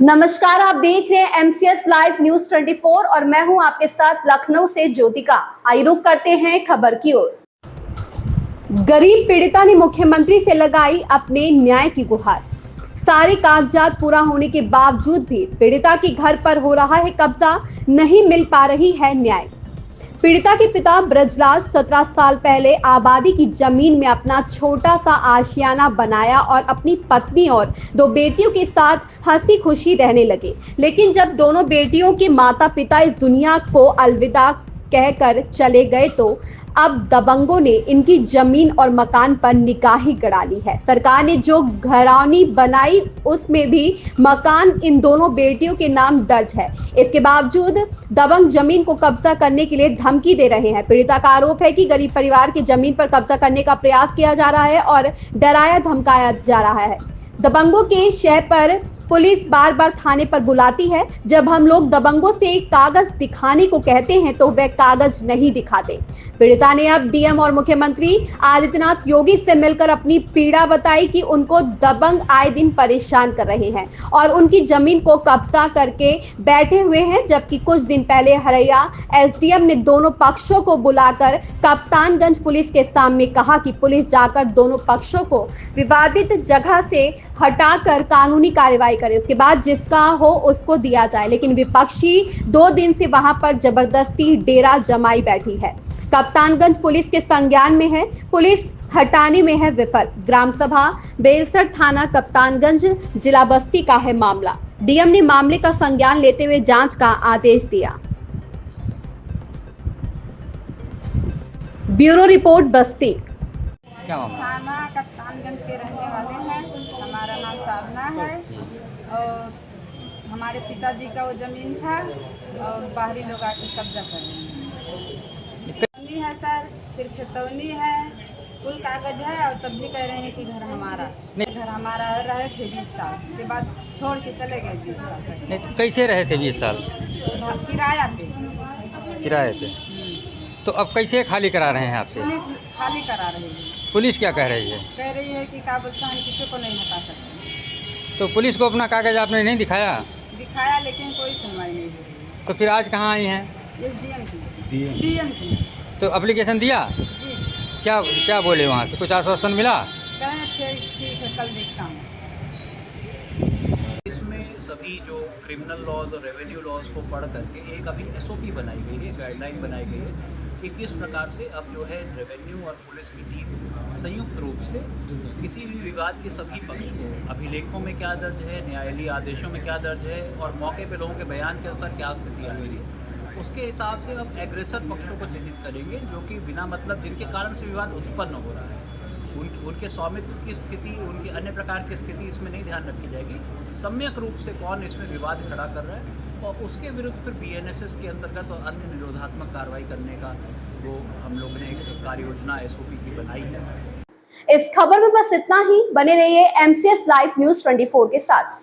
नमस्कार, आप देख रहे हैं एमसीएस लाइव न्यूज 24 और मैं हूं आपके साथ लखनऊ से ज्योतिका। आइए रुक करते हैं खबर की ओर। गरीब पीड़िता ने मुख्यमंत्री से लगाई अपने न्याय की गुहार। सारे कागजात पूरा होने के बावजूद भी पीड़िता के घर पर हो रहा है कब्जा, नहीं मिल पा रही है न्याय। पीड़िता के पिता ब्रजलाल 17 साल पहले आबादी की जमीन में अपना छोटा सा आशियाना बनाया और अपनी पत्नी और 2 बेटियों के साथ हंसी खुशी रहने लगे। लेकिन जब दोनों बेटियों के माता पिता इस दुनिया को अलविदा कहकर चले गए तो अब दबंगों ने इनकी जमीन और मकान पर निगाही गड़ा ली है। सरकार ने जो घरौनी बनाई उसमें भी मकान इन दोनों बेटियों के नाम दर्ज है। इसके बावजूद दबंग जमीन को कब्जा करने के लिए धमकी दे रहे हैं। पीड़िता का आरोप है कि गरीब परिवार की जमीन पर कब्जा करने का प्रयास किया जा रहा है और डराया धमकाया जा रहा है। दबंगों के शह पर पुलिस बार बार थाने पर बुलाती है। जब हम लोग दबंगों से कागज दिखाने को कहते हैं तो वे कागज नहीं दिखाते। पीड़िता ने अब डीएम और मुख्यमंत्री आदित्यनाथ योगी से मिलकर अपनी पीड़ा बताई कि उनको दबंग आए दिन परेशान कर रहे हैं और उनकी जमीन को कब्जा करके बैठे हुए हैं। जबकि कुछ दिन पहले हरैया एसडीएम ने दोनों पक्षों को बुलाकर कप्तानगंज पुलिस के सामने कहा कि पुलिस जाकर दोनों पक्षों को विवादित जगह से हटाकर कानूनी कार्रवाई करे, उसके बाद जिसका हो उसको दिया जाए। लेकिन विपक्षी 2 दिन से वहां पर जबरदस्ती डेरा जमाई बैठी है। कप्तानगंज पुलिस के संज्ञान में है, पुलिस हटाने में है विफल। ग्राम सभा बेलसर थाना कप्तानगंज जिला बस्ती का है मामला। डीएम ने मामले का संज्ञान लेते हुए जांच का आदेश दिया। ब्यूरो रिपोर्ट बस्ती। क्या मामला? थाना कप्तानगंज के रहने वाले हैं। हमारा नाम साधना है और हमारे पिताजी का वो ज़मीन था और बाहरी लोग आके कब्जा कर रहे हैं। है सर, फिर खेतौनी है, कुल कागज है और तब भी कह रहे हैं कि घर हमारा रहे थे 20 साल के बाद छोड़ के चले गए 20 साल तक। नहीं तो कैसे रहे थे 20 साल? किराया पे। किराए पे। तो अब कैसे खाली करा रहे हैं आपसे? पुलिस खाली करा रही है। पुलिस क्या कह रही है? कह रही है कि क्या बोलते हैं, किसी को नहीं हटा सकते। तो पुलिस को अपना कागज आपने नहीं दिखाया? दिखाया लेकिन कोई सुनवाई नहीं हो रही। तो फिर आज कहाँ आई हैं? एसडीएम की। डीएम की। तो एप्लीकेशन दिया? जी। क्या क्या बोले वहाँ से? कुछ आश्वासन मिला? कहें थे ठीक है, कल देखता हूँ। इसमें सभी जो क्रिमिनल लॉज और रेवेन्यू लॉज को पढ़ करके एक अभी एसओपी बनाई गई है, गाइडलाइन बनाई गई है कि किस प्रकार से अब जो है रेवेन्यू और पुलिस की टीम संयुक्त रूप से किसी भी विवाद के सभी पक्ष को, अभिलेखों में क्या दर्ज है, न्यायालयीय आदेशों में क्या दर्ज है और मौके पे लोगों के बयान के अनुसार क्या स्थिति आ रही है, उसके हिसाब से अब एग्रेसर पक्षों को चिन्हित करेंगे जो कि बिना मतलब जिनके कारण से विवाद उत्पन्न हो रहा है। उनके स्वामित्व की स्थिति, उनकी अन्य प्रकार की स्थिति इसमें नहीं ध्यान रखी जाएगी। सम्यक रूप से कौन इसमें विवाद खड़ा कर रहा है और उसके विरुद्ध फिर बीएनएसएस के अंतर्गत और अन्य निरोधात्मक कार्रवाई करने का वो हम लोग ने एक कार्य योजना एसओपी की बनाई है। इस खबर में बस इतना ही। बने रहिए एमसीएस लाइव न्यूज 24 के साथ।